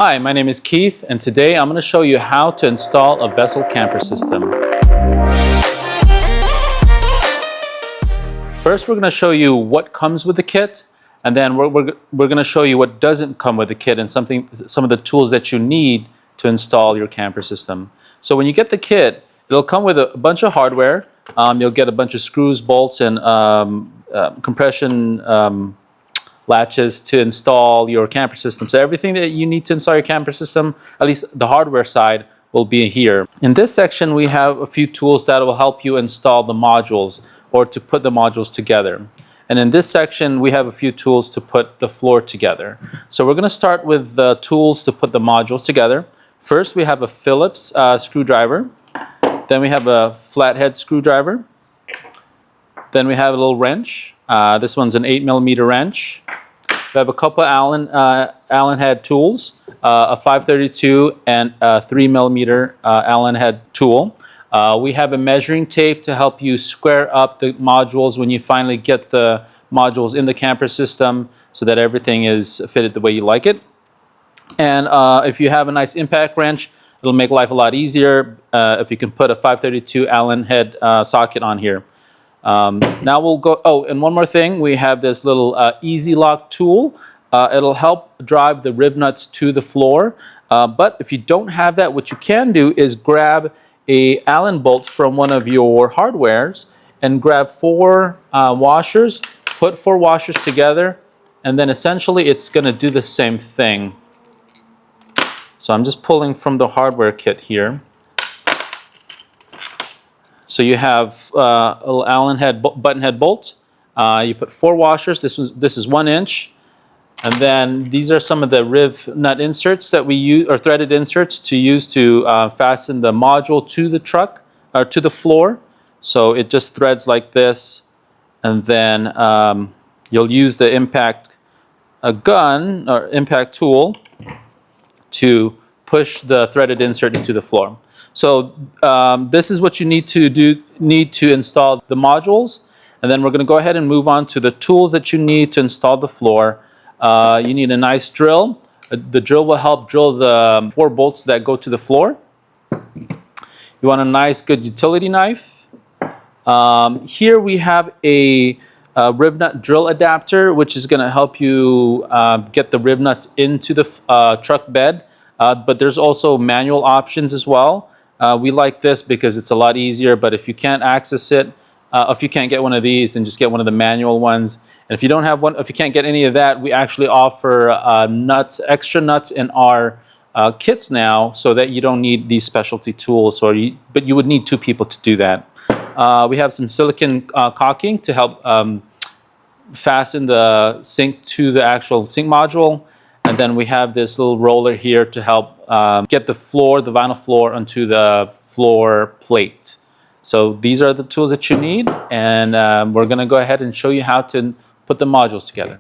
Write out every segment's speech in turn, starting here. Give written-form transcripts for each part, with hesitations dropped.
Hi, my name is Keith, and today I'm going to show you how to install a Vecel camper system. First, we're going to show you what comes with the kit, and then we're going to show you what doesn't come with the kit and some of the tools that you need to install your camper system. So when you get the kit, it'll come with a bunch of hardware. You'll get a bunch of screws, bolts, and compression latches to install your camper system. So everything that you need to install your camper system, at least the hardware side, will be here. In this section, we have a few tools that will help you install the modules or to put the modules together. And in this section, we have a few tools to put the floor together. So we're going to start with the tools to put the modules together. First, we have a Phillips screwdriver. Then we have a flathead screwdriver. Then we have a little wrench. This one's an 8mm wrench. We have a couple of Allen head tools, a 532 and a 3mm Allen head tool. We have a measuring tape to help you square up the modules when you finally get the modules in the camper system so that everything is fitted the way you like it. And if you have a nice impact wrench, it'll make life a lot easier if you can put a 532 Allen head socket on here. Now we'll go, oh, and one more thing, we have this little easy lock tool. It'll help drive the rib nuts to the floor, but if you don't have that, what you can do is grab a Allen bolt from one of your hardwares and grab 4 washers, put 4 washers together, and then essentially it's going to do the same thing. So I'm just pulling from the hardware kit here. So you have a little Allen head button head bolt. You put 4 washers. This is 1 inch, and then these are some of the rib nut inserts that we use, or threaded inserts to use to fasten the module to the truck or to the floor. So it just threads like this, and then you'll use the impact gun or impact tool to push the threaded insert into the floor. So this is what you need to install the modules, and then we're going to go ahead and move on to the tools that you need to install the floor. You need a nice drill. The drill will help drill the 4 bolts that go to the floor. You want a nice good utility knife. Here we have a rib nut drill adapter, which is going to help you get the rib nuts into the truck bed, but there's also manual options as well. We like this because it's a lot easier, but if you can't access it, if you can't get one of these, then just get one of the manual ones. And if you don't have one, if you can't get any of that, we actually offer extra nuts in our kits now, so that you don't need these specialty tools, but you would need 2 people to do that. We have some silicone caulking to help fasten the sink to the actual sink module. And then we have this little roller here to help get the vinyl floor onto the floor plate. So these are the tools that you need, and we're going to go ahead and show you how to put the modules together.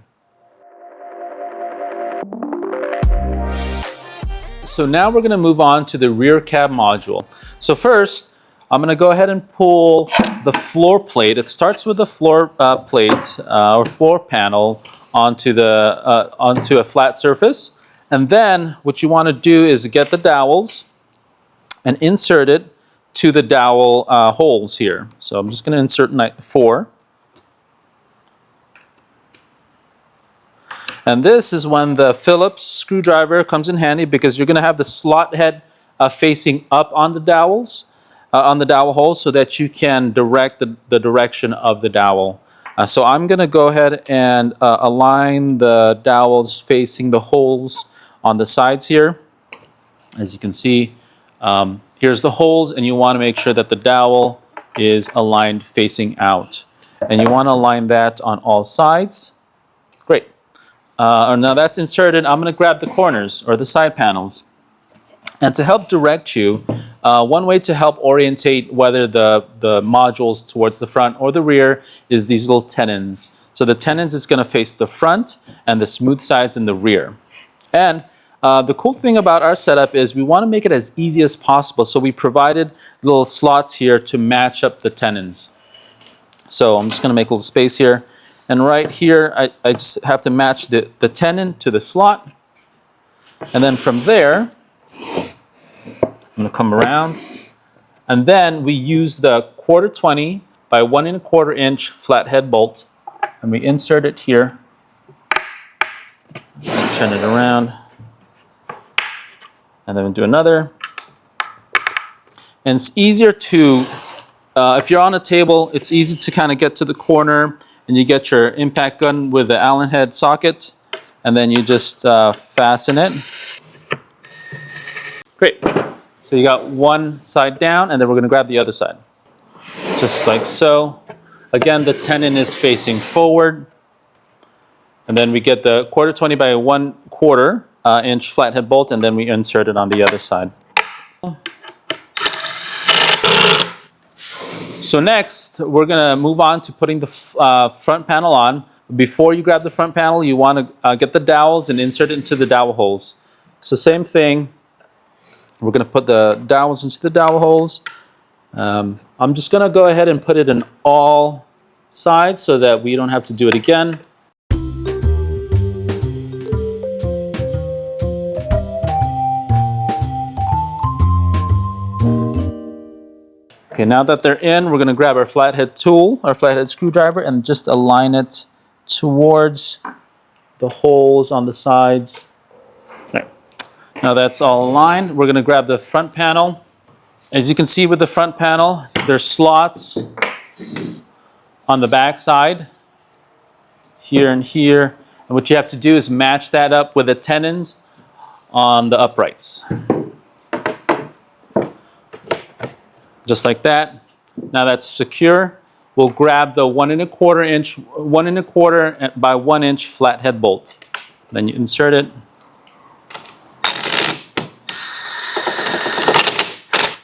So now we're going to move on to the rear cab module. So first, I'm going to go ahead and pull the floor plate. It starts with the floor plate or floor panel onto a flat surface, and then what you want to do is get the dowels and insert it to the dowel holes here. So I'm just going to insert 4, and this is when the Phillips screwdriver comes in handy, because you're going to have the slot head facing up on the dowels, on the dowel holes, so that you can direct the direction of the dowel. So I'm going to go ahead and align the dowels facing the holes on the sides here. As you can see, here's the holes, and you want to make sure that the dowel is aligned facing out. And you want to align that on all sides. Great. Now that's inserted, I'm going to grab the corners or the side panels. And to help direct you, one way to help orientate whether the modules towards the front or the rear is these little tenons. So the tenons is going to face the front, and the smooth sides in the rear. And the cool thing about our setup is we want to make it as easy as possible. So we provided little slots here to match up the tenons. So I'm just going to make a little space here. And right here, I just have to match the tenon to the slot. And then from there, I'm going to come around. And then we use the 1/4 by 1 1/4 inch flathead bolt. And we insert it here. Turn it around. And then we'll do another. And it's easier to, if you're on a table, it's easy to kind of get to the corner and you get your impact gun with the Allen head socket. And then you just fasten it. Great. So you got one side down, and then we're going to grab the other side. Just like so. Again, the tenon is facing forward. And then we get the 1/4 by 1/4 inch flathead bolt, and then we insert it on the other side. So next, we're going to move on to putting the front panel on. Before you grab the front panel, you want to get the dowels and insert it into the dowel holes. So same thing. We're going to put the dowels into the dowel holes. I'm just going to go ahead and put it in all sides so that we don't have to do it again. Okay, now that they're in, we're going to grab our flathead tool, our flathead screwdriver, and just align it towards the holes on the sides. Right. Now that's all aligned. We're going to grab the front panel. As you can see with the front panel, there's slots on the back side, here and here. And what you have to do is match that up with the tenons on the uprights. Just like that. Now that's secure. We'll grab the 1 1/4 inch, 1 1/4 by 1 inch flathead bolt. Then you insert it.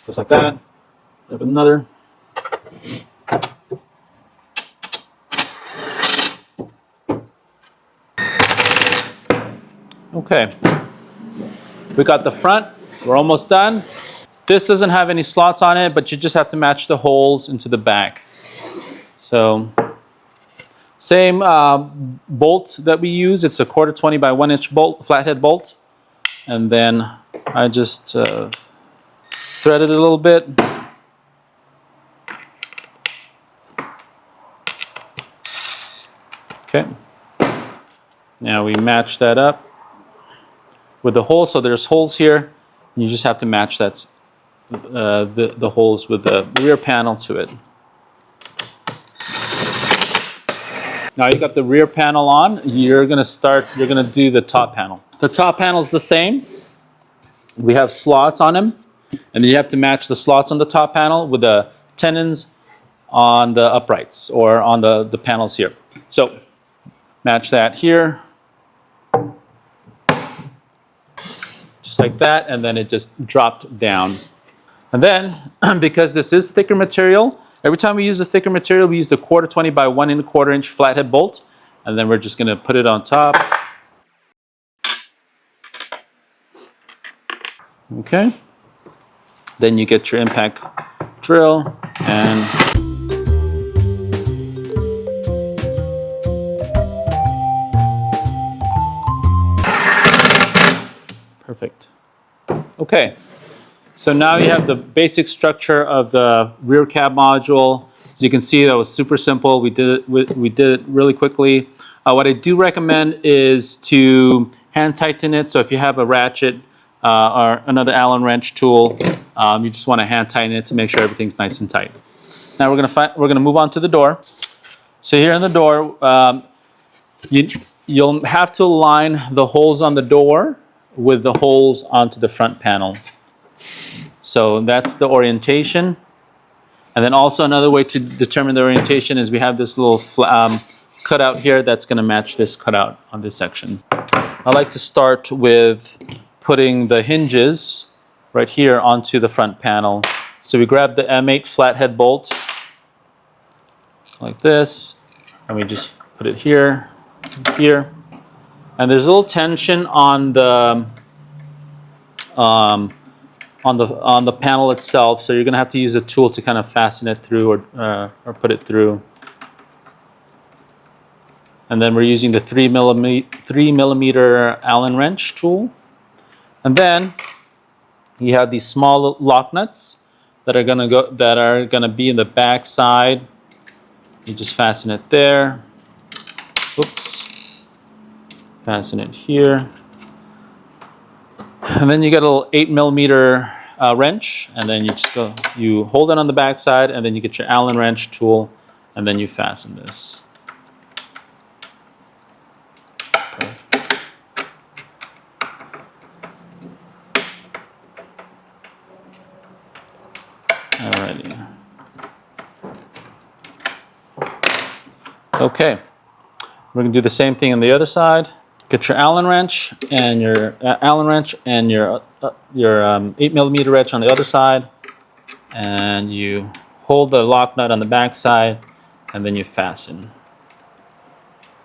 Just like that. Grab another. Okay. We got the front. We're almost done. This doesn't have any slots on it, but you just have to match the holes into the back. So, same bolt that we use. It's a 1/4 by 1 inch bolt, flathead bolt. And then I just thread it a little bit. Okay. Now we match that up with the hole. So there's holes here. You just have to match that. The holes with the rear panel to it. Now you got the rear panel on, you're going to do the top panel. The top panel is the same. We have slots on them, and then you have to match the slots on the top panel with the tenons on the uprights or on the panels here. So match that here. Just like that, and then it just dropped down. And then, because this is thicker material, every time we use the thicker material, we use the 1/4 by 1 1/4 inch flathead bolt, and then we're just going to put it on top. Okay. Then you get your impact drill and perfect. Okay. So now you have the basic structure of the rear cab module. As you can see, that was super simple. We did it really quickly. What I do recommend is to hand tighten it. So if you have a ratchet or another Allen wrench tool, you just want to hand tighten it to make sure everything's nice and tight. Now we're gonna move on to the door. So here in the door, you'll have to align the holes on the door with the holes onto the front panel. So that's the orientation. And then also another way to determine the orientation is we have this little cutout here that's going to match this cutout on this section. I like to start with putting the hinges right here onto the front panel. So we grab the M8 flathead bolt like this, and we just put it here, here. And there's a little tension on the on the panel itself, so you're going to have to use a tool to kind of fasten it through or put it through. And then we're using the 3 millimeter Allen wrench tool. And then you have these small lock nuts that are gonna be in the back side. You just fasten it there. Oops. Fasten it here. And then you get a little 8mm wrench, and then you hold it on the back side, and then you get your Allen wrench tool, and then you fasten this. Alrighty. Okay, we're gonna do the same thing on the other side. Get your Allen wrench and your 8mm wrench on the other side, and you hold the lock nut on the back side, and then you fasten.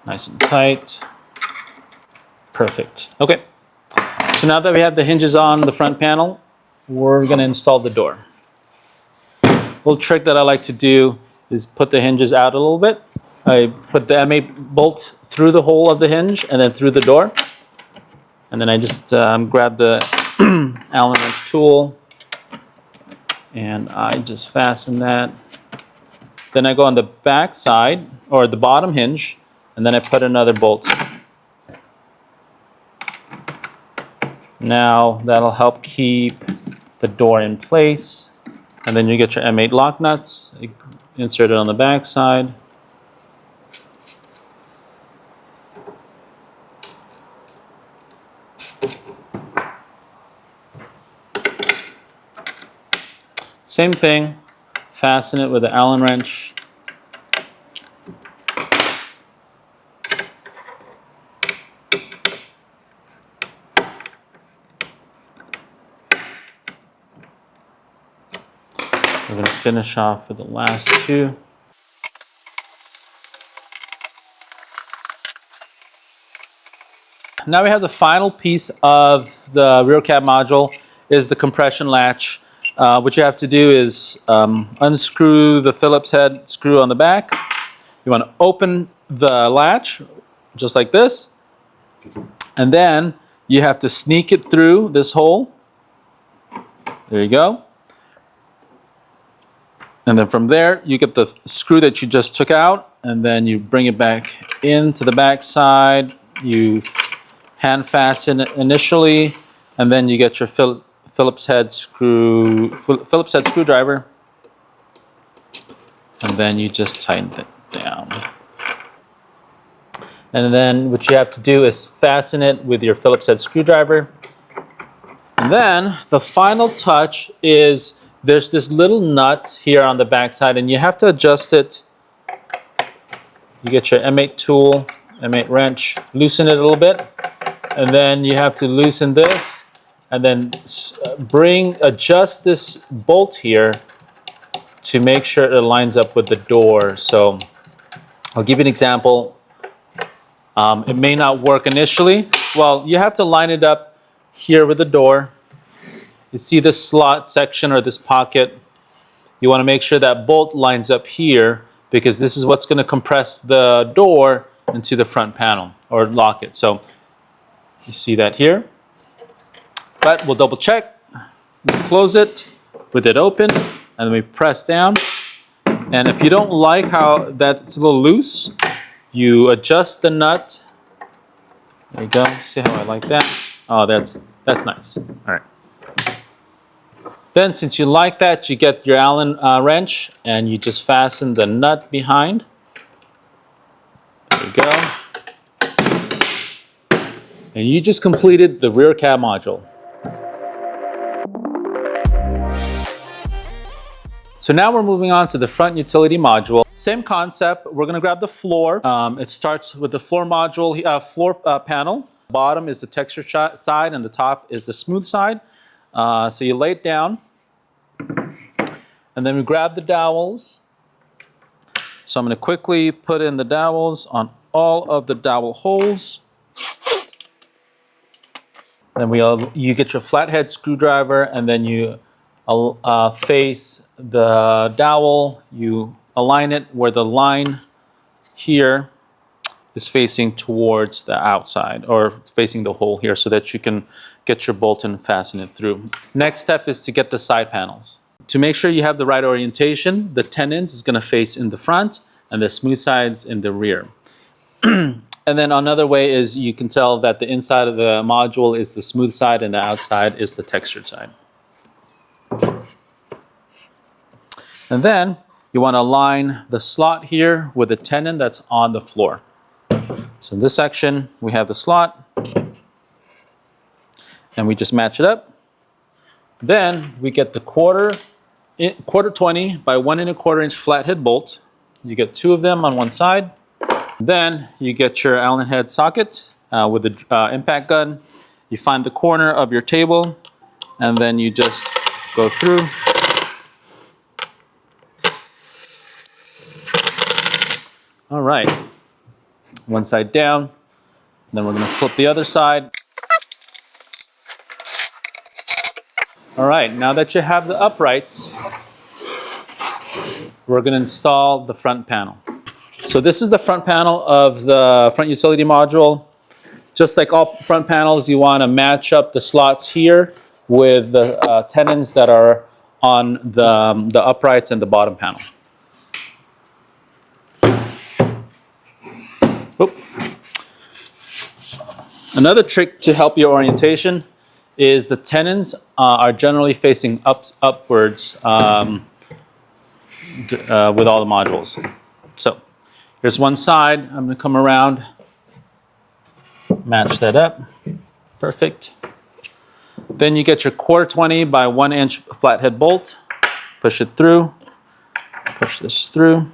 Nice and tight. Perfect. Okay. So now that we have the hinges on the front panel, we're going to install the door. A little trick that I like to do is put the hinges out a little bit. I put the M8 bolt through the hole of the hinge and then through the door. And then I just grab the Allen wrench tool and I just fasten that. Then I go on the back side or the bottom hinge and then I put another bolt. Now that'll help keep the door in place. And then you get your M8 lock nuts, insert it on the back side. Same thing, fasten it with the Allen wrench. We're going to finish off with the last two. Now we have the final piece of the rear cab module is the compression latch. What you have to do is unscrew the Phillips head screw on the back. You want to open the latch just like this. And then you have to sneak it through this hole. There you go. And then from there, you get the screw that you just took out, and then you bring it back into the back side. You hand fasten it initially, and then you get your Phillips head screwdriver, and then you just tighten it down. And then what you have to do is fasten it with your Phillips head screwdriver. And then the final touch is there's this little nut here on the back side, and you have to adjust it. You get your M8 tool, M8 wrench, loosen it a little bit, and then you have to loosen this, and then adjust this bolt here to make sure it lines up with the door. So I'll give you an example. It may not work initially. Well, you have to line it up here with the door. You see this slot section or this pocket. You want to make sure that bolt lines up here because this is what's going to compress the door into the front panel or lock it. So you see that here. But we'll double check. We'll close it with it open, and then we press down. And if you don't like how that's a little loose, you adjust the nut. There you go. See how I like that? Oh, that's nice. All right. Then, since you like that, you get your Allen wrench and you just fasten the nut behind. There you go. And you just completed the rear cab module. So now we're moving on to the front utility module. Same concept. We're going to grab the floor. It starts with the floor module, panel. Bottom is the texture side and the top is the smooth side. So you lay it down, and then we grab the dowels. So I'm going to quickly put in the dowels on all of the dowel holes. Then you get your flathead screwdriver, and then you face the dowel. You align it where the line here is facing towards the outside or facing the hole here so that you can get your bolt and fasten it through. Next step is to get the side panels. To make sure you have the right orientation, the tenons is going to face in the front and the smooth sides in the rear. And then another way is you can tell that the inside of the module is the smooth side and the outside is the textured side. And then you want to align the slot here with the tenon that's on the floor. So in this section, we have the slot, and we just match it up. Then we get the quarter 20 by 1 1/4 inch flathead bolt. You get 2 of them on one side. Then you get your Allen head socket with the impact gun. You find the corner of your table, and then you just go through. All right, one side down. Then we're going to flip the other side. All right, now that you have the uprights, we're going to install the front panel. So this is the front panel of the front utility module. Just like all front panels, you want to match up the slots here with the tenons that are on the uprights and the bottom panel. Oop. Another trick to help your orientation is the tenons are generally facing upwards with all the modules. So here's one side. I'm going to come around, match that up. Perfect. Then you get your quarter 20 by 1 inch flathead bolt. Push it through. Push this through.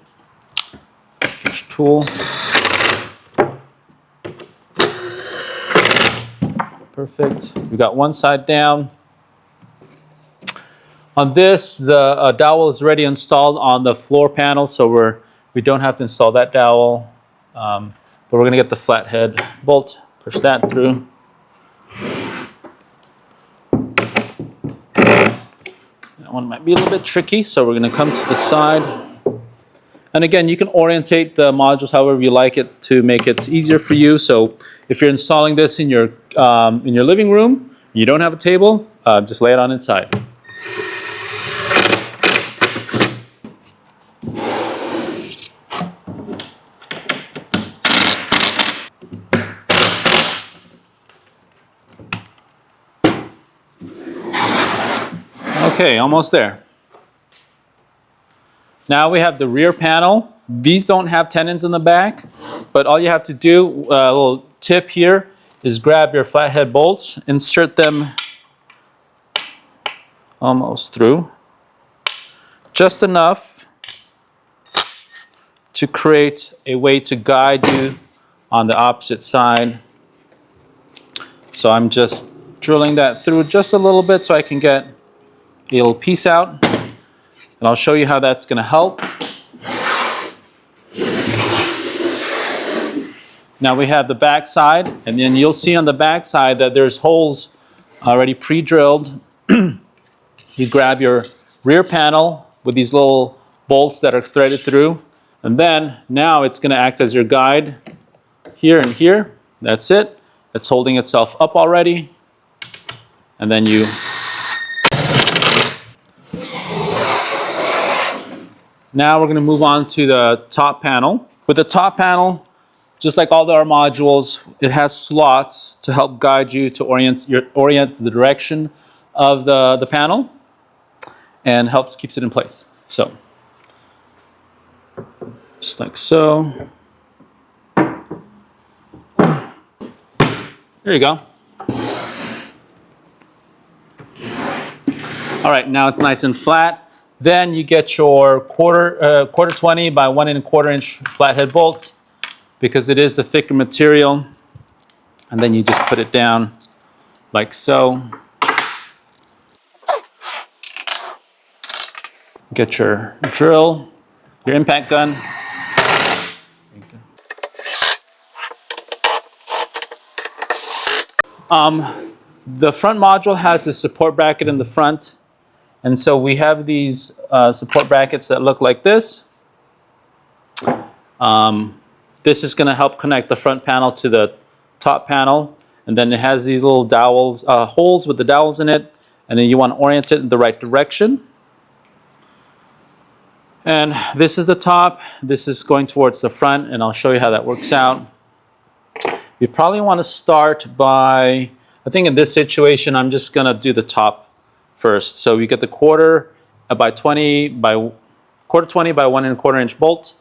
Get your tool. Perfect. We got one side down. On this, the dowel is already installed on the floor panel, so we don't have to install that dowel. But we're going to get the flathead bolt. Push that through. That one might be a little bit tricky, so we're going to come to the side. And again, you can orientate the modules however you like it to make it easier for you. So if you're installing this in your living room, you don't have a table, just lay it on inside. Okay, almost there. Now we have the rear panel. These don't have tenons in the back, but all you have to do, a little tip here, is grab your flathead bolts, insert them almost through, just enough to create a way to guide you on the opposite side. So I'm just drilling that through just a little bit so I can get a little piece out. And I'll show you how that's going to help. Now we have the back side, and then you'll see on the back side that there's holes already pre-drilled. You grab your rear panel with these little bolts that are threaded through, and then now it's going to act as your guide here and here. That's it. It's holding itself up already. And then you now we're going to move on to the top panel. With the top panel, just like all our modules, it has slots to help guide you to orient the direction of the panel and keeps it in place. So, just like so. There you go. All right, now it's nice and flat. Then you get your quarter 20 by 1 1/4 inch flathead bolt, because it is the thicker material. And then you just put it down like so. Get your drill, your impact gun. The front module has a support bracket in the front. And so we have these support brackets that look like this. This is going to help connect the front panel to the top panel. and then it has these little dowels, holes with the dowels in it, and then you want to orient it in the right direction. And this is the top, this is going towards the front, and I'll show you how that works out. You probably want to start by, I think in this situation, I'm just going to do the top first. So you get the quarter 20 by 1¼ inch bolt,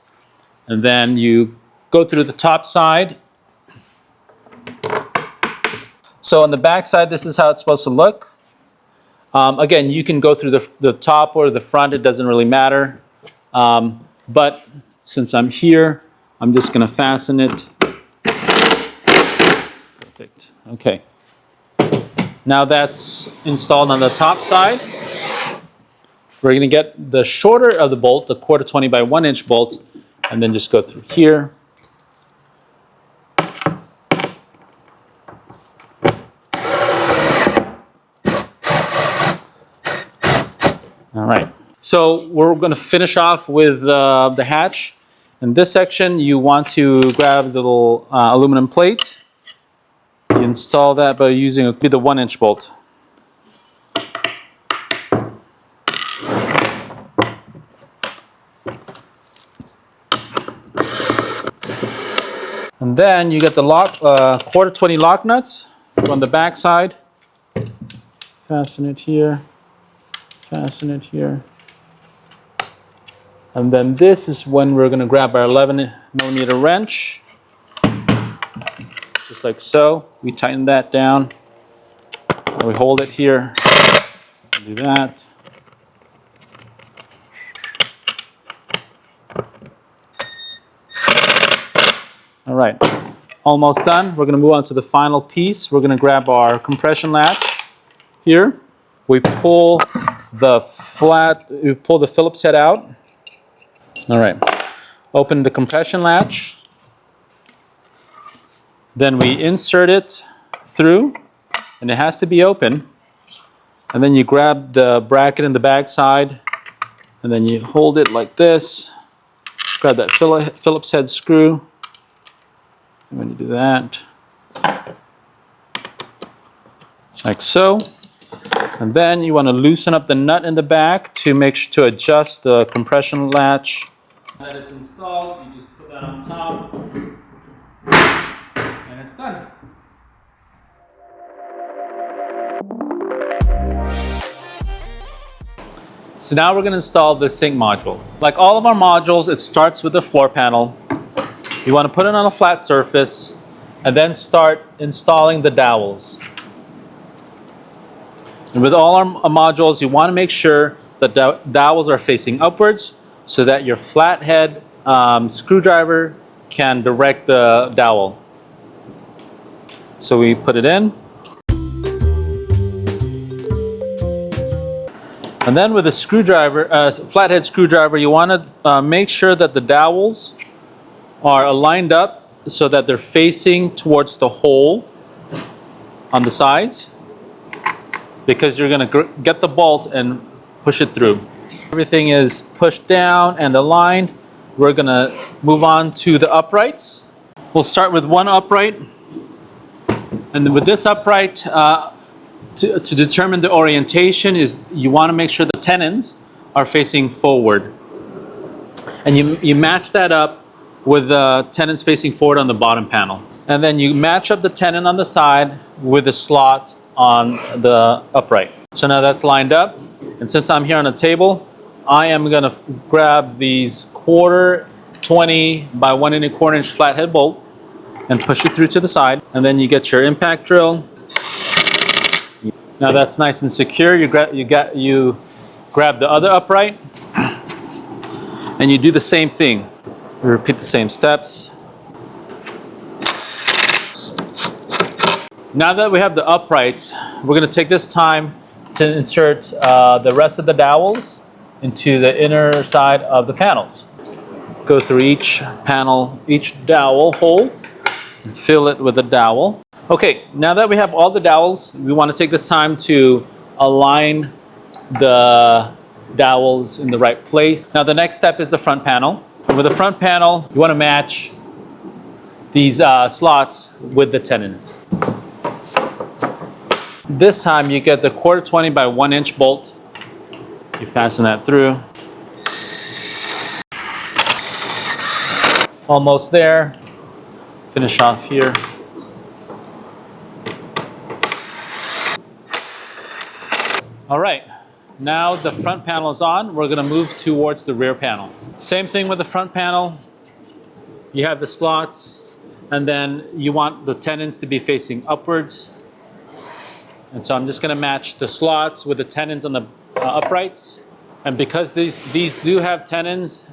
and then you go through the top side. So on the back side, this is how it's supposed to look. Again, you can go through the top or the front, it doesn't really matter. But since I'm here, I'm just going to fasten it. Perfect. Okay. Now that's installed on the top side. We're going to get the shorter of the bolt, the quarter 20 by 1 inch bolt, and then just go through here. All right. So we're going to finish off with the hatch. In this section, you want to grab the little aluminum plate. You install that by using the 1 inch bolt. And then you get the quarter 20 lock nuts on the back side. Fasten it here. Fasten it here. And then this is when we're going to grab our 11mm wrench. Just like so. We tighten that down. And we hold it here. Do that. All right, almost done. We're going to move on to the final piece. We're going to grab our compression latch here. We pull the Phillips head out. All right, open the compression latch. Then we insert it through, and it has to be open. And then you grab the bracket in the back side, and then you hold it like this. Grab that Phillips head screw. And when you do that, like so. And then you want to loosen up the nut in the back to adjust the compression latch. Now that it's installed, you just put that on top, and it's done. So now we're going to install the sink module. Like all of our modules, it starts with the floor panel. You want to put it on a flat surface and then start installing the dowels. And with all our modules, you want to make sure that the dowels are facing upwards so that your flathead screwdriver can direct the dowel. So we put it in. And then with a flathead screwdriver, you want to make sure that the dowels are lined up so that they're facing towards the hole on the sides, because you're going to get the bolt and push it through. Everything is pushed down and aligned. We're going to move on to the uprights. We'll start with one upright, and then with this upright, to determine the orientation, is you want to make sure the tenons are facing forward, and you match that up with the tenons facing forward on the bottom panel. And then you match up the tenon on the side with the slot on the upright. So now that's lined up. And since I'm here on a table, I am going to grab these quarter 20 by 1¼ inch flathead bolt and push it through to the side. And then you get your impact drill. Now that's nice and secure. You grab the other upright and you do the same thing. We repeat the same steps. Now that we have the uprights, we're going to take this time to insert the rest of the dowels into the inner side of the panels. Go through each panel, each dowel hole, and fill it with a dowel. Okay, now that we have all the dowels, we want to take this time to align the dowels in the right place. Now the next step is the front panel. And with the front panel, you want to match these slots with the tenons. This time you get the 1/4 by 1" bolt. You fasten that through. Almost there. Finish off here. All right, now the front panel is on. We're gonna move towards the rear panel. Same thing with the front panel. You have the slots, and then you want the tenons to be facing upwards. And so I'm just gonna match the slots with the tenons on the uprights. And because these do have tenons,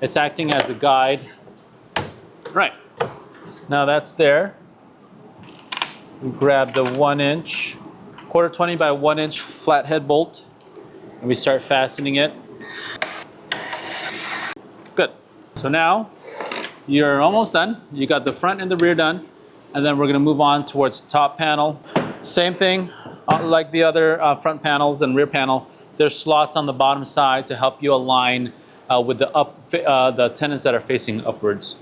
it's acting as a guide. Right, now that's there. We grab the 1" 1/4 by 1" flathead bolt, and we start fastening it. Good. So now you're almost done. You got the front and the rear done, and then we're gonna move on towards the top panel. Same thing, like the other front panels and rear panel. There's slots on the bottom side to help you align with the tenons that are facing upwards.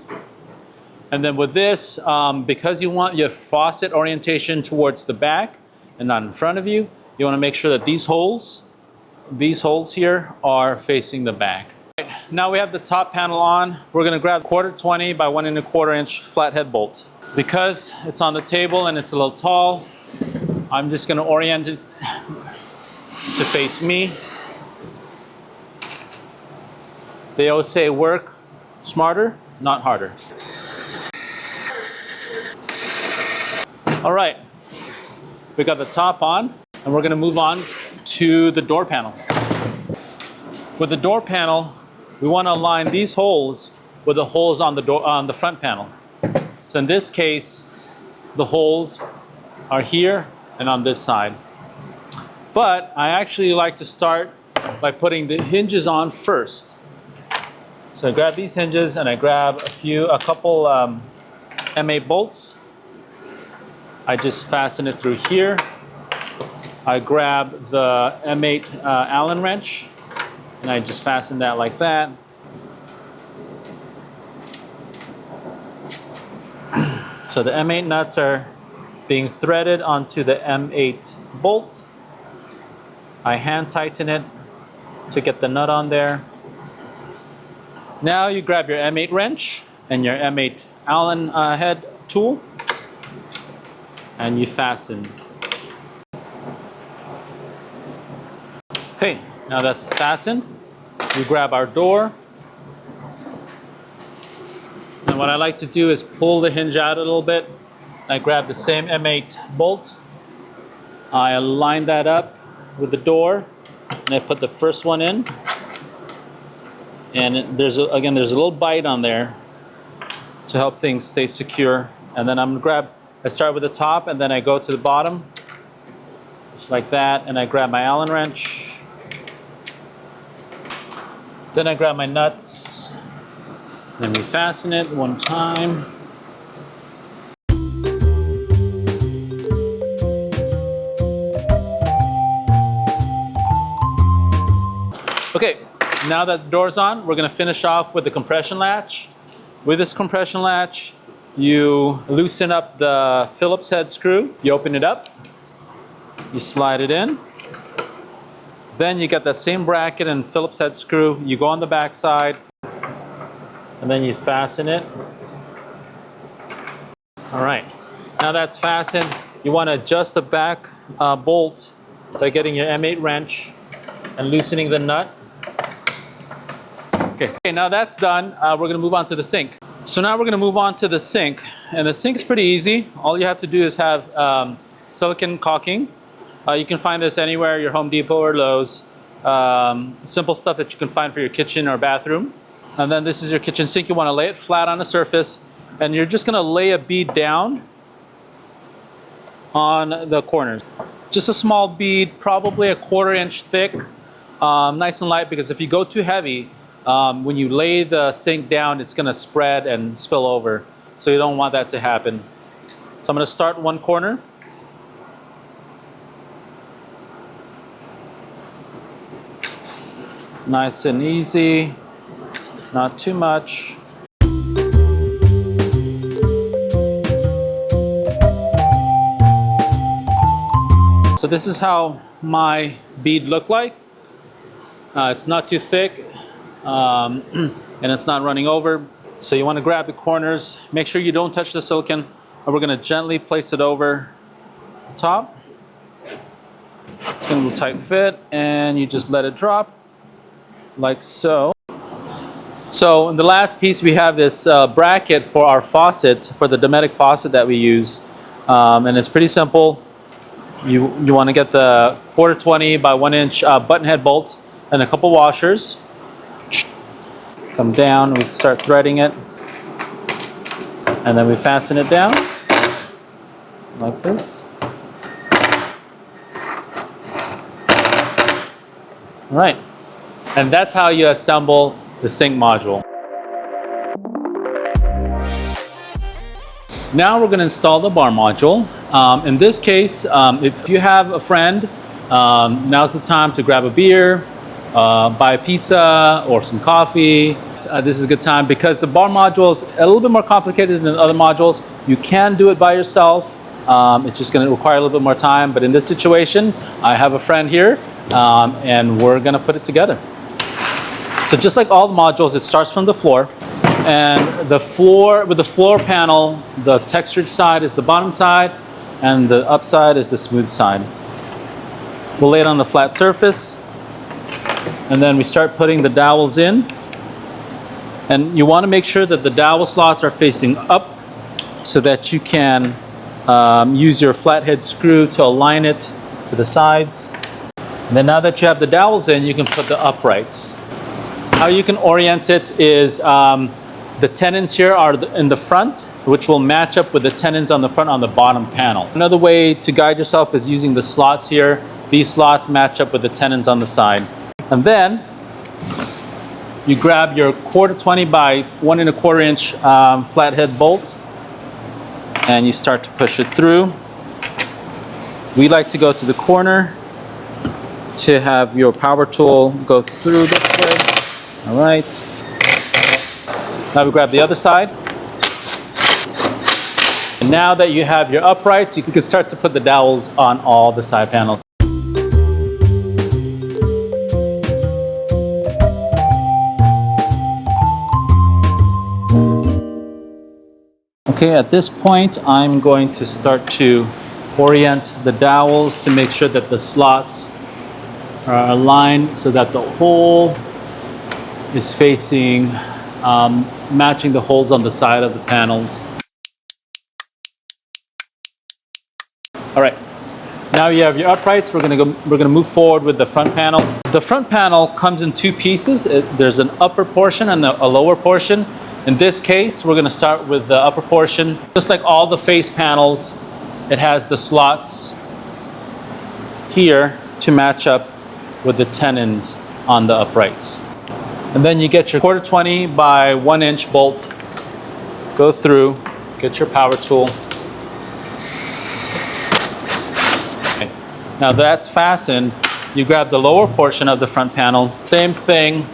And then with this, because you want your faucet orientation towards the back and not in front of you, you want to make sure that these holes here are facing the back. Right, now we have the top panel on. We're going to grab 1/4 by 1¼ flathead bolt. Because it's on the table and it's a little tall, I'm just going to orient it to face me. They always say work smarter, not harder. All right, we got the top on, and we're gonna move on to the door panel. With the door panel, we wanna align these holes with the holes on the door on the front panel. So in this case, the holes are here and on this side. But I actually like to start by putting the hinges on first. So I grab these hinges and I grab a couple M8 bolts. I just fasten it through here. I grab the M8 Allen wrench and I just fasten that like that. So the M8 nuts are being threaded onto the M8 bolt. I hand tighten it to get the nut on there. Now you grab your M8 wrench and your M8 Allen head tool and you fasten. Okay, now that's fastened. We grab our door. And what I like to do is pull the hinge out a little bit. I grab the same M8 bolt. I align that up with the door and I put the first one in. And there's a little bite on there to help things stay secure. And then I start with the top and then I go to the bottom, just like that, and I grab my Allen wrench. Then I grab my nuts, then we fasten it one time. Okay, now that the door's on, we're gonna finish off with the compression latch. With this compression latch, you loosen up the Phillips head screw. You open it up, you slide it in. Then you get that same bracket and Phillips head screw. You go on the back side, and then you fasten it. All right, now that's fastened. You want to adjust the back bolt by getting your M8 wrench and loosening the nut. Okay, now that's done. We're gonna move on to the sink. So now we're gonna move on to the sink. And the sink's pretty easy. All you have to do is have silicone caulking. You can find this anywhere, your Home Depot or Lowe's. Simple stuff that you can find for your kitchen or bathroom. And then this is your kitchen sink. You wanna lay it flat on the surface, and you're just gonna lay a bead down on the corners. Just a small bead, probably 1/4 inch thick, nice and light, because if you go too heavy, when you lay the sink down, it's gonna spread and spill over. So you don't want that to happen. So I'm gonna start one corner. Nice and easy, not too much. So this is how my bead looked like. It's not too thick, and it's not running over. So you want to grab the corners. Make sure you don't touch the silicone, and we're going to gently place it over the top. It's going to be a tight fit, and you just let it drop like so. So in the last piece, we have this bracket for our faucet, for the Dometic faucet that we use, and it's pretty simple. You want to get the 1/4 by 1 inch button head bolt and a couple washers. Come down, we start threading it, and then we fasten it down like this. All right, and that's how you assemble the sink module. Now we're going to install the bar module. In this case, if you have a friend, now's the time to grab a beer, buy a pizza or some coffee. This is a good time because the bar module is a little bit more complicated than other modules. You can do it by yourself. It's just going to require a little bit more time. But in this situation, I have a friend here, and we're going to put it together. So just like all the modules, it starts from the floor. And the floor, with the floor panel, the textured side is the bottom side, and the up side is the smooth side. We'll lay it on the flat surface, and then we start putting the dowels in. And you want to make sure that the dowel slots are facing up so that you can use your flathead screw to align it to the sides. And then now that you have the dowels in, you can put the uprights. How you can orient it is the tenons here are in the front, which will match up with the tenons on the front on the bottom panel. Another way to guide yourself is using the slots here. These slots match up with the tenons on the side. And then you grab your 1/4 by 1 1/4 inch flathead bolt, and you start to push it through. We like to go to the corner to have your power tool go through this way. All right. Now we grab the other side. And now that you have your uprights, you can start to put the dowels on all the side panels. Okay, at this point, I'm going to start to orient the dowels to make sure that the slots are aligned so that the hole is facing, matching the holes on the side of the panels. All right, now you have your uprights. We're gonna move forward with the front panel. The front panel comes in two pieces. There's an upper portion and a lower portion. In this case, we're gonna start with the upper portion. Just like all the face panels, it has the slots here to match up with the tenons on the uprights. And then you get your 1/4 by 1 inch bolt, go through, get your power tool. Okay. Now that's fastened, you grab the lower portion of the front panel. Same thing,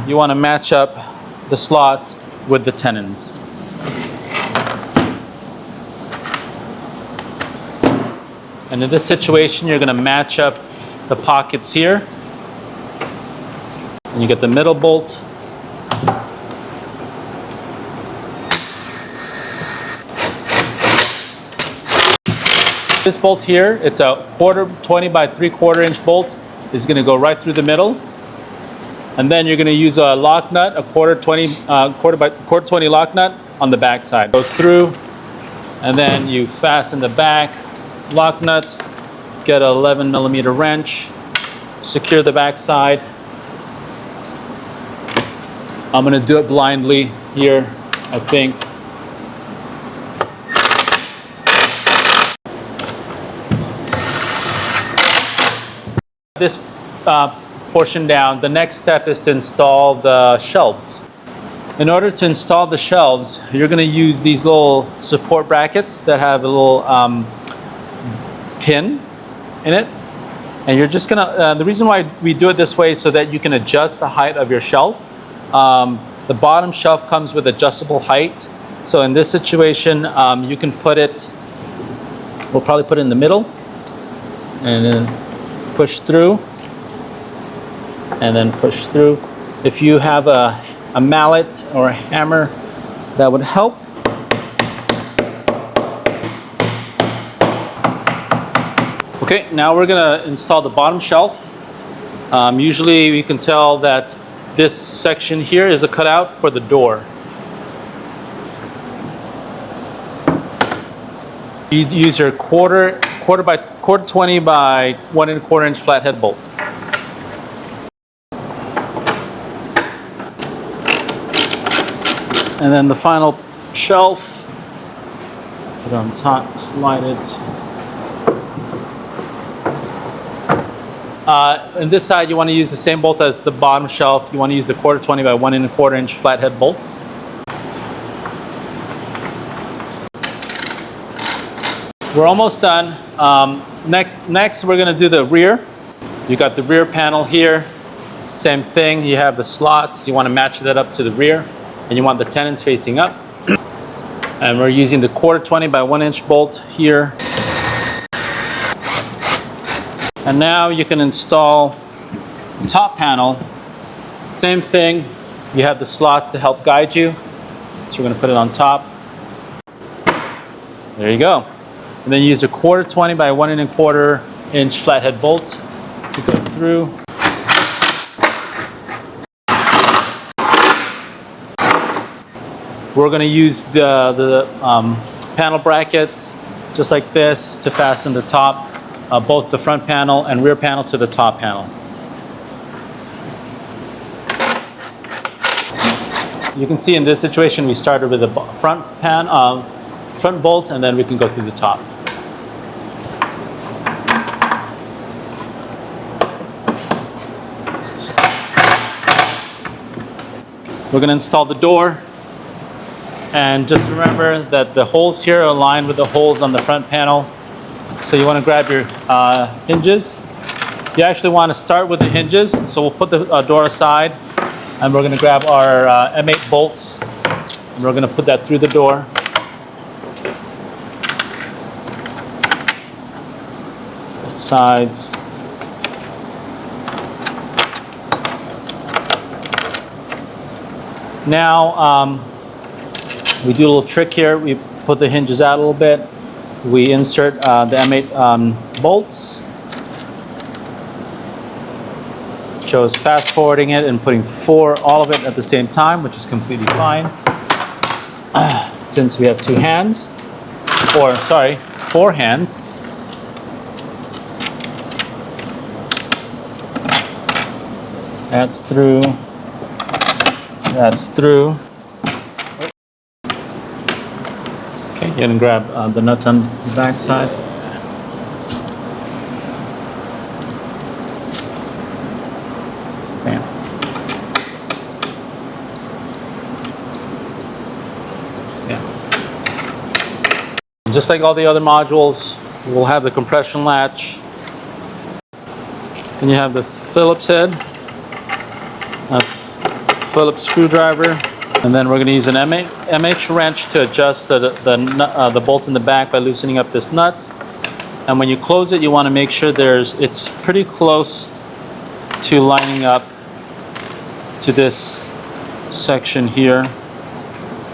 you wanna match up the slots with the tenons. And in this situation, you're gonna match up the pockets here. And you get the middle bolt. This bolt here, it's a 1/4 by 3/4 inch bolt. Is gonna go right through the middle. And then you're going to use a lock nut, a 1/4 lock nut on the back side. Go through, and then you fasten the back lock nut, get an 11mm wrench, secure the back side. I'm going to do it blindly here, I think. This portion down, the next step is to install the shelves. In order to install the shelves, you're going to use these little support brackets that have a little pin in it. And you're just going to, the reason why we do it this way is so that you can adjust the height of your shelf. The bottom shelf comes with adjustable height. So in this situation, you can put it, we'll probably put it in the middle. and then push through, and then push through. If you have a mallet or a hammer, that would help. Okay, now we're gonna install the bottom shelf. Usually you can tell that this section here is a cutout for the door. You use your quarter 20 by 1 1/4 inch flathead bolt. And then the final shelf, put it on top, slide it. On this side, you want to use the same bolt as the bottom shelf. You want to use the 20 by 1 1/4 inch flathead bolt. We're almost done. Next, we're going to do the rear. You got the rear panel here. Same thing. You have the slots. You want to match that up to the rear, and you want the tenons facing up. And we're using the 20 by 1 inch bolt here. And now you can install the top panel. Same thing. You have the slots to help guide you. So we're going to put it on top. There you go. And then use the 20 by 1 1/4 inch flathead bolt to go through. We're going to use the panel brackets just like this to fasten the top, both the front panel and rear panel to the top panel. You can see in this situation we started with the front bolt, and then we can go through the top. We're going to install the door, and just remember that the holes here are aligned with the holes on the front panel. So you want to grab your hinges. You actually want to start with the hinges, so we'll put the door aside, and we're going to grab our M8 bolts, and we're going to put that through the door. Both sides. Now, we do a little trick here. We put the hinges out a little bit. We insert the M8 bolts. Chose fast forwarding it and putting all of it at the same time, which is completely fine. Since we have 2 hands, or sorry, 4 hands. That's through. That's through. Okay, you're gonna grab the nuts on the back side. Okay. Yeah. Just like all the other modules, we'll have the compression latch. Then you have the Phillips head, a Phillips screwdriver, and then we're going to use an MH wrench to adjust the bolt in the back by loosening up this nut. And when you close it, you want to make sure it's pretty close to lining up to this section here.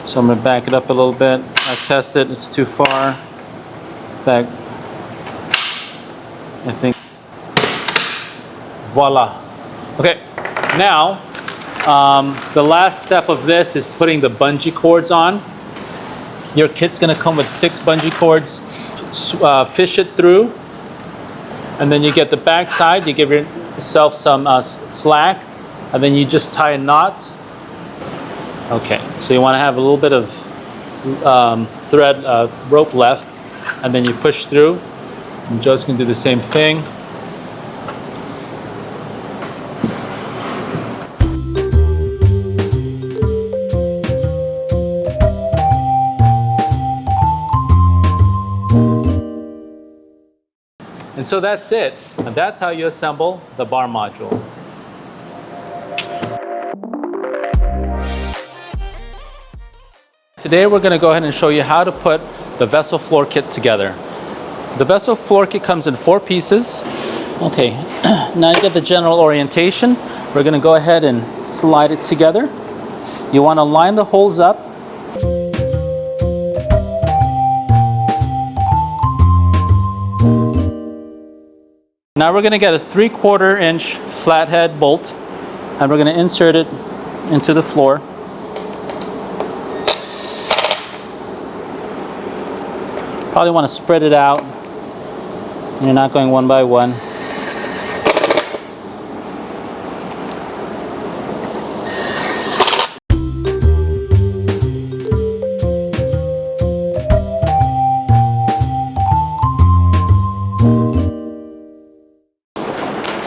So I'm going to back it up a little bit. I test it, it's too far. Back, I think. Voila. Okay, now the last step of this is putting the bungee cords on. Your kit's going to come with 6 bungee cords. Fish it through, and then you get the back side. You give yourself some slack, and then you just tie a knot. Okay, so you want to have a little bit of rope left, and then you push through. And Joe's going to do the same thing. And so that's it. And that's how you assemble the bar module. Today we're going to go ahead and show you how to put the Vecel floor kit together. The Vecel floor kit comes in 4 pieces. Okay, now you get the general orientation. We're going to go ahead and slide it together. You want to line the holes up. Now we're going to get a 3/4 inch flathead bolt, and we're going to insert it into the floor. Probably want to spread it out. You're not going one by one.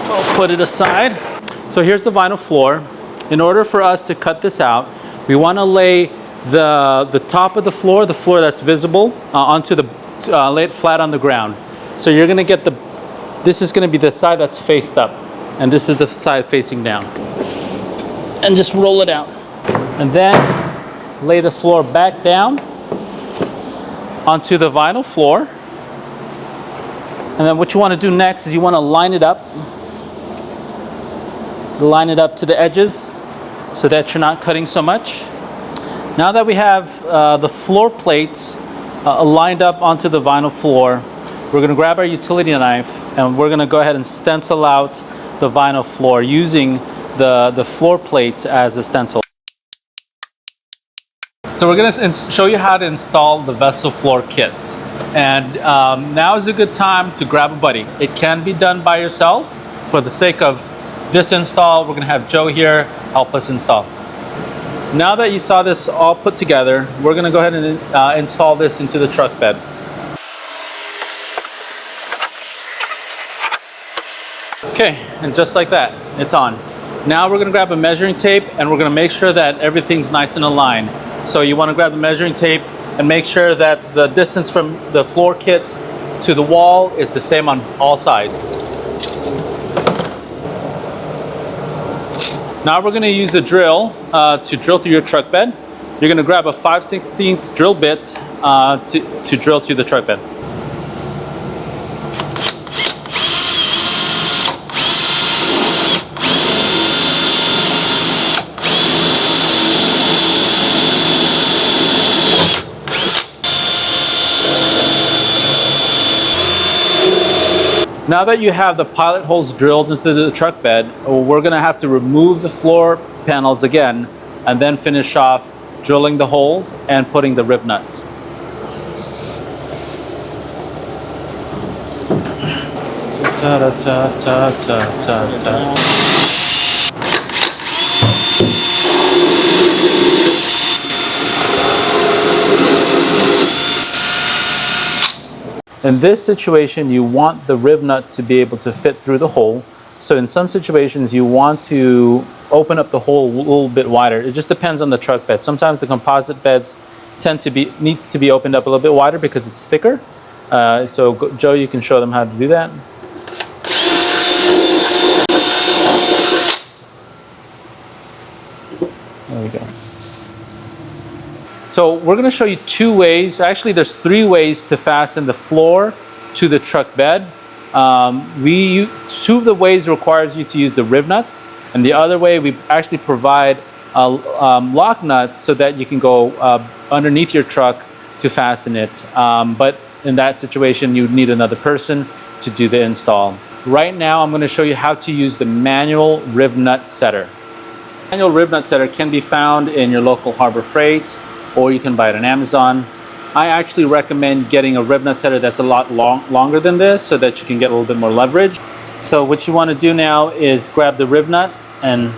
I'll put it aside. So here's the vinyl floor. In order for us to cut this out, we want to lay the top of the floor that's visible, onto the lay it flat on the ground. So you're going to get this is going to be the side that's faced up, and this is the side facing down. And just roll it out. And then lay the floor back down onto the vinyl floor. And then what you want to do next is you want to line it up. Line it up to the edges so that you're not cutting so much. Now that we have the floor plates lined up onto the vinyl floor, we're going to grab our utility knife and we're going to go ahead and stencil out the vinyl floor using the floor plates as a stencil. So we're going to show you how to install the Vecel floor kit. And now is a good time to grab a buddy. It can be done by yourself. For the sake of this install, we're going to have Joe here help us install. Now that you saw this all put together, we're going to go ahead and install this into the truck bed. Okay, and just like that, it's on. Now we're going to grab a measuring tape and we're going to make sure that everything's nice and aligned. So you want to grab the measuring tape and make sure that the distance from the floor kit to the wall is the same on all sides. Now we're going to use a drill to drill through your truck bed. You're going to grab a 5/16 drill bit to drill through the truck bed. Now that you have the pilot holes drilled into the truck bed, we're going to have to remove the floor panels again and then finish off drilling the holes and putting the rib nuts. Ta -ta -ta -ta -ta -ta. In this situation, you want the rib nut to be able to fit through the hole. So in some situations, you want to open up the hole a little bit wider. It just depends on the truck bed. Sometimes the composite beds needs to be opened up a little bit wider because it's thicker. Joe, you can show them how to do that. There we go. So we're going to show you 2 ways. Actually, there's 3 ways to fasten the floor to the truck bed. 2 of the ways requires you to use the rib nuts, and the other way we actually provide lock nuts so that you can go underneath your truck to fasten it. But in that situation, you would need another person to do the install. Right now, I'm going to show you how to use the manual rib nut setter. The manual rib nut setter can be found in your local Harbor Freight, or you can buy it on Amazon. I actually recommend getting a rib nut setter that's a lot longer than this so that you can get a little bit more leverage. So what you want to do now is grab the rib nut and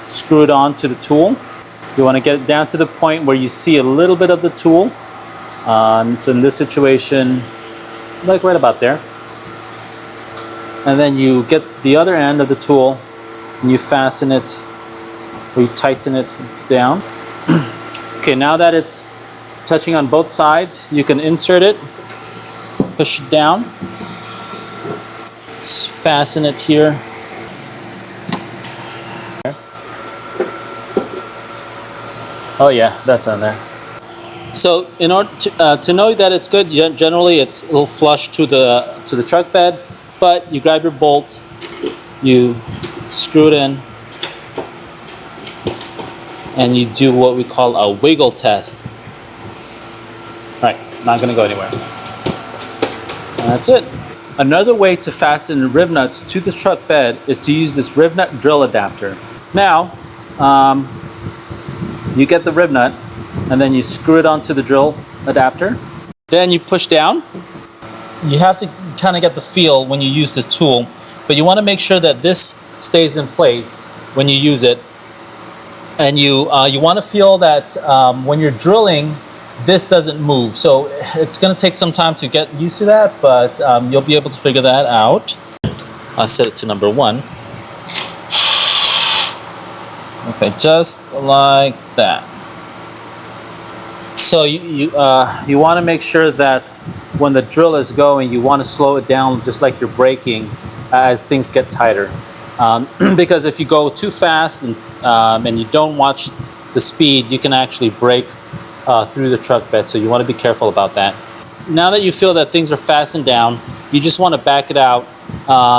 screw it onto the tool. You want to get it down to the point where you see a little bit of the tool. So in this situation, like right about there. And then you get the other end of the tool and you fasten it, or you tighten it down. Okay, now that it's touching on both sides, you can insert it, push it down, fasten it here. Oh yeah, that's on there. So in order to know that it's good, generally it's a little flush to the truck bed, but you grab your bolt, you screw it in, and you do what we call a wiggle test. Right, not going to go anywhere. And that's it. Another way to fasten rib nuts to the truck bed is to use this rib nut drill adapter. Now, you get the rib nut, and then you screw it onto the drill adapter. Then you push down. You have to kind of get the feel when you use this tool, but you want to make sure that this stays in place when you use it. And you want to feel that when you're drilling, this doesn't move. So it's going to take some time to get used to that, but you'll be able to figure that out. I'll set it to number 1. Okay, just like that. So you want to make sure that when the drill is going, you want to slow it down just like you're braking as things get tighter. Because if you go too fast and you don't watch the speed, you can actually break through the truck bed. So you want to be careful about that. Now that you feel that things are fastened down, you just want to back it out.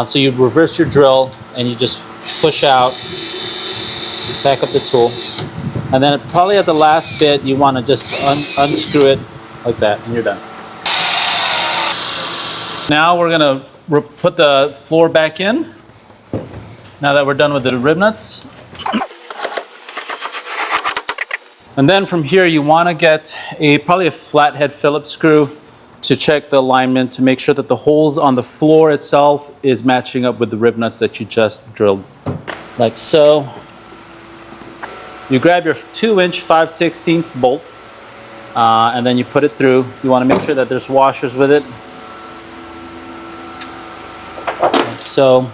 So you reverse your drill and you just push out, back up the tool. And then probably at the last bit, you want to just unscrew it like that, and you're done. Now we're going to put the floor back in. Now that we're done with the rib nuts. And then from here, you want to get probably a flathead Phillips screw to check the alignment to make sure that the holes on the floor itself is matching up with the rib nuts that you just drilled. Like so. You grab your 2-inch 5/16 bolt, and then you put it through. You want to make sure that there's washers with it. Like so.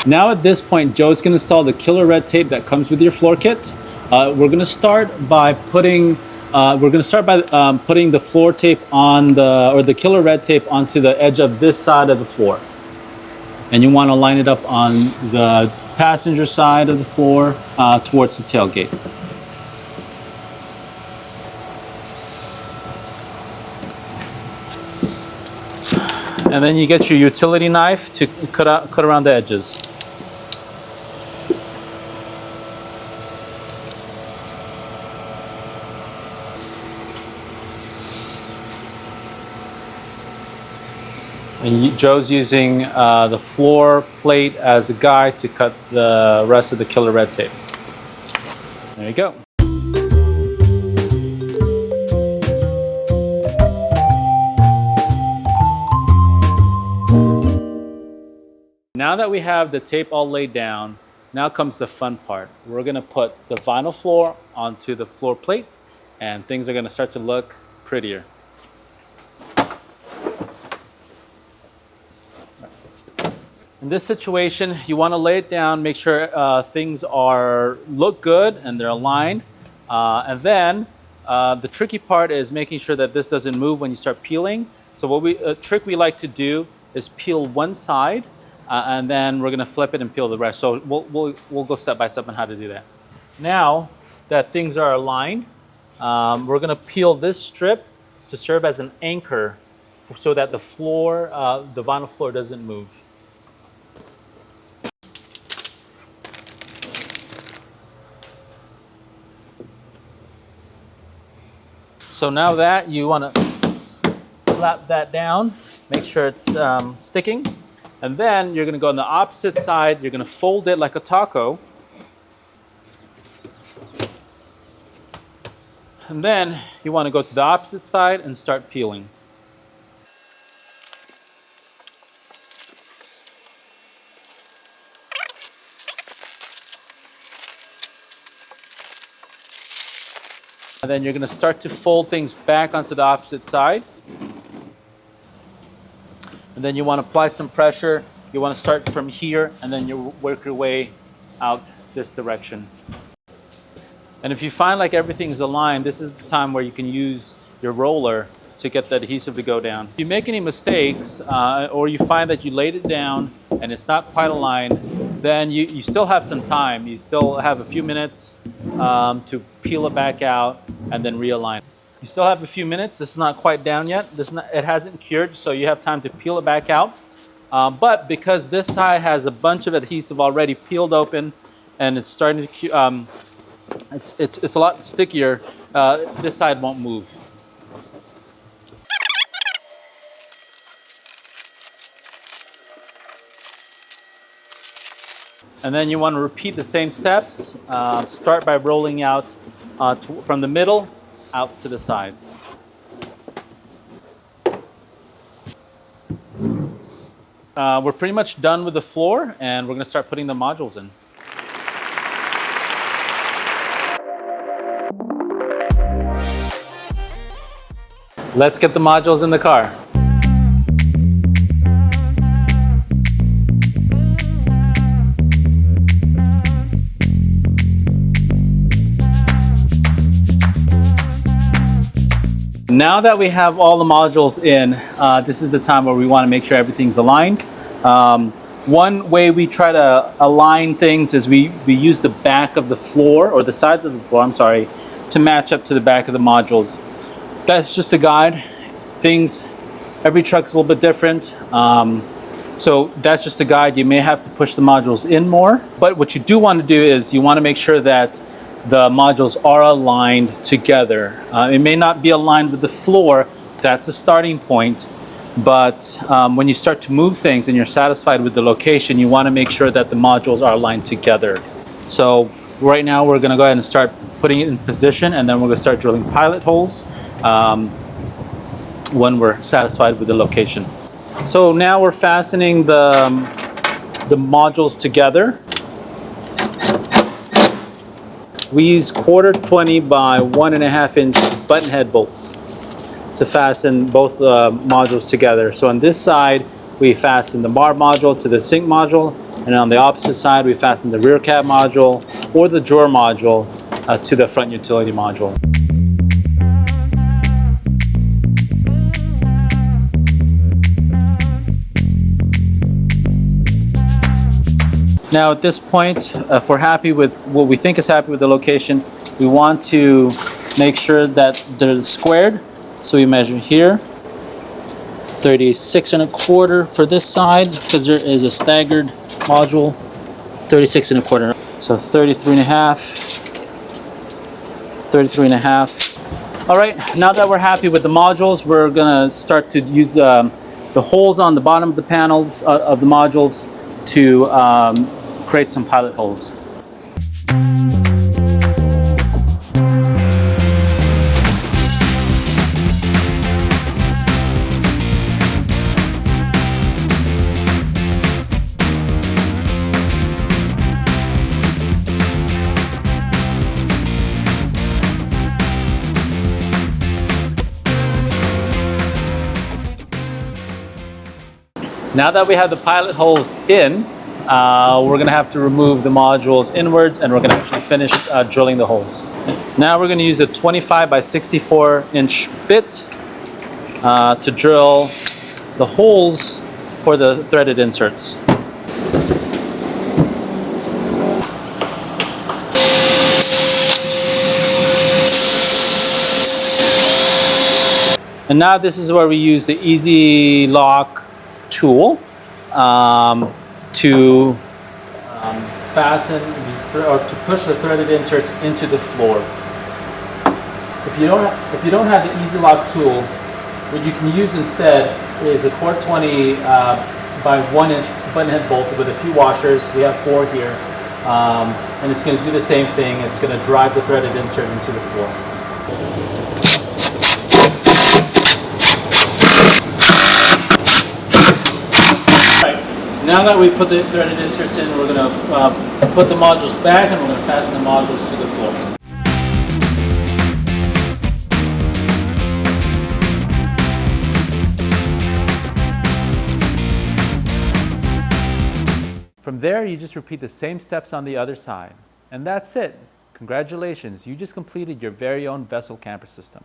Now at this point, Joe's going to install the killer red tape that comes with your floor kit. We're going to start by putting the floor tape on the killer red tape onto the edge of this side of the floor. And you want to line it up on the passenger side of the floor towards the tailgate. And then you get your utility knife to cut around the edges. And Joe's using the floor plate as a guide to cut the rest of the killer red tape. There you go. Now that we have the tape all laid down, now comes the fun part. We're going to put the vinyl floor onto the floor plate, and things are going to start to look prettier. In this situation, you want to lay it down, make sure things look good and they're aligned. And then the tricky part is making sure that this doesn't move when you start peeling. So a trick we like to do is peel one side, and then we're going to flip it and peel the rest. So we'll go step by step on how to do that. Now that things are aligned, we're going to peel this strip to serve as an anchor so that the vinyl floor doesn't move. So now that you want to slap that down, make sure it's sticking. And then you're going to go on the opposite side. You're going to fold it like a taco. And then you want to go to the opposite side and start peeling. And then you're going to start to fold things back onto the opposite side. And then you want to apply some pressure. You want to start from here, and then you work your way out this direction. And if you find like everything's aligned, this is the time where you can use your roller to get the adhesive to go down. If you make any mistakes, or you find that you laid it down and it's not quite aligned, then you still have some time. You still have a few minutes to peel it back out and then realign. You still have a few minutes. This is not quite down yet. It hasn't cured, so you have time to peel it back out. But because this side has a bunch of adhesive already peeled open and it's starting to, it's a lot stickier, this side won't move. And then you want to repeat the same steps. Start by rolling out from the middle out to the side. We're pretty much done with the floor, and we're going to start putting the modules in. Let's get the modules in the car. Now that we have all the modules in, this is the time where we want to make sure everything's aligned. One way we try to align things is we use the back of the floor, or the sides of the floor, I'm sorry, to match up to the back of the modules. That's just a guide. Every truck's a little bit different. So that's just a guide. You may have to push the modules in more. But what you do want to do is you want to make sure that the modules are aligned together. It may not be aligned with the floor. That's a starting point. But when you start to move things and you're satisfied with the location, you want to make sure that the modules are aligned together. So right now we're going to go ahead and start putting it in position, and then we're going to start drilling pilot holes when we're satisfied with the location. So now we're fastening the modules together. We use 1/4 by 1.5 inch button head bolts to fasten both modules together. So on this side, we fasten the bar module to the sink module, and on the opposite side, we fasten the rear cab module or the drawer module to the front utility module. Now at this point, if we're happy with what we think is happy with the location, we want to make sure that they're squared. So we measure here, 36.25 for this side, because there is a staggered module, 36.25. So 33.5, 33.5. All right, now that we're happy with the modules, we're gonna start to use the holes on the bottom of the panels of the modules to create some pilot holes. Now that we have the pilot holes in, we're going to have to remove the modules inwards, and we're going to actually finish drilling the holes. Now we're going to use a 25 by 64 inch bit to drill the holes for the threaded inserts. And now this is where we use the Easy Lock tool to fasten these or to push the threaded inserts into the floor. If you don't have the Easy Lock tool, what you can use instead is a 1/4 by 1 inch button head bolt with a few washers. We have 4 here, and it's going to do the same thing. It's going to drive the threaded insert into the floor. Now that we put the threaded inserts in, we're going to put the modules back, and we're going to fasten the modules to the floor. From there, you just repeat the same steps on the other side. And that's it. Congratulations, you just completed your very own Vecel camper system.